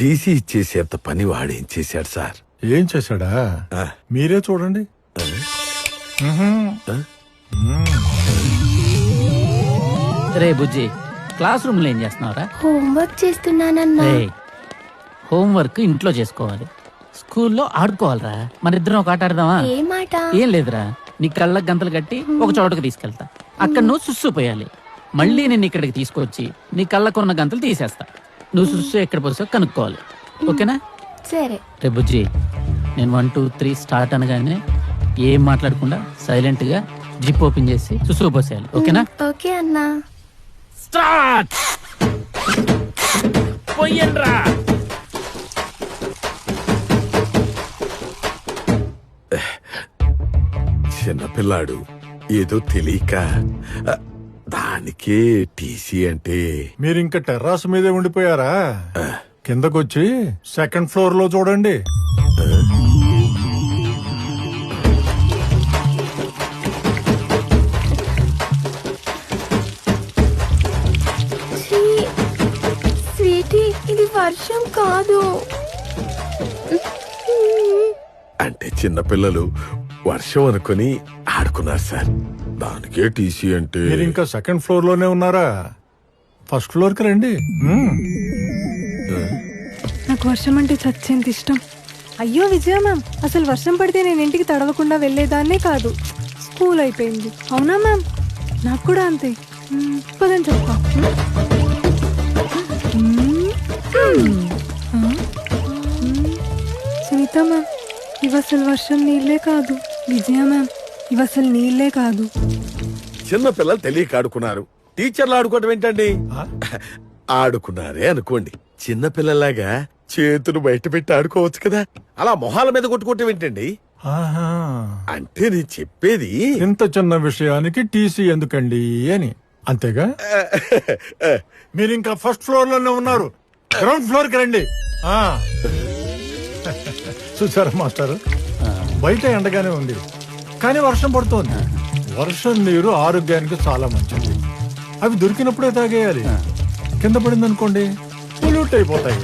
TC ఇచ్చేసేంత పని వాడేం చేశాడు సార్? ఏం చేశాడా? మీరే చూడండి. రే బుజ్జి, క్లాస్ రూమ్ లో ఏం చేస్తున్నావురా? హోంవర్క్ చేస్తున్నానన్నా. రే, హోంవర్క్ ఇంట్లో చేసుకోవాలి, స్కూల్లో ఆడుకోవాలిరా. మన ఇద్దరం ఒక ఆట ఆడదామా? ఏ మాట? ఏం లేదురా, నీ కళ్ళకు గంతలు కట్టి ఒక చోటకు తీసుకెళ్తా. అక్కడ నువ్వు సుస్సు పోయాలి. మళ్ళీ నేను ఇక్కడికి తీసుకొచ్చి నీ కళ్ళకున్న గంతలు తీసేస్తా. నువ్వు సుస్సు ఎక్కడ పోసావు కనుక్కోవాలి. ఓకేనా? సరే. రే బుజ్జి, నేను 1 2 3 స్టార్ట్ అనగానే ఏం మాట్లాడకుండా సైలెంట్ గా జిప్ ఓపెన్ చేసి సుస్సు పోసేయాలి. ఓకేనా? ఓకే అన్నా. స్టార్ట్. పోయండ్రా. చిన్నపిల్లాడు ఏదో తెలియక దానికే టీసీ అంటే. మీరింక టెర్రాస్ మీదే ఉండిపోయారా? కిందకొచ్చి సెకండ్ ఫ్లోర్ లో చూడండి. స్వీటీ, ఇది వర్షం కాదు. అంటే చిన్నపిల్లలు వర్షం అనుకుని ఆడుకున్నారు సార్, దానికే టీసీ అంటే. మీరింకా సెకండ్ ఫ్లోర్ లోనే ఉన్నారా? ఫస్ట్ ఫ్లోర్ కి రండి. నాకు వర్షం అంటే చచ్చేంత ఇష్టం. అయ్యో విజయ మ్యామ్, అసలు వర్షం పడితే నేను ఇంటికి తడవకుండా వెళ్లేదాన్నే కాదు. స్కూల్ అయిపోయింది. అవునా మ్యామ్? నాకు కూడా అంతే. పదని చెప్తా. సునీత మ్యామ్, ఇవసలు వర్షం నీళ్ళే కాదు. విజయ మ్యామ్, ఇవసలు నీళ్ళే కాదు. చిన్నపిల్లలు తెలియక ఆడుకున్నారు, టీచర్లు ఆడుకోవటం ఏంటండి? ఆడుకున్నారే అనుకోండి, చిన్నపిల్లలాగా చేతులు బయట పెట్టి ఆడుకోవచ్చు కదా, అలా మొహాల మీద కొట్టుకోవటం ఏంటండి? అంటే నేను చెప్పేది ఇంత చిన్న విషయానికి టీసీ ఎందుకండి అని. అంతేగా? మీరింకా ఫస్ట్ ఫ్లోర్ లోనే ఉన్నారు. గ్రౌండ్ ఫ్లోర్ కి రండి. చూసారా మాస్టర్, బయట ఎండగానే ఉంది కానీ వర్షం పడుతోంది. వర్షం నీరు ఆరోగ్యానికి చాలా మంచిది. అవి దొరికినప్పుడే తాగేయాలి. కింద పడింది అనుకోండి పొల్యూట్ అయిపోతాయి.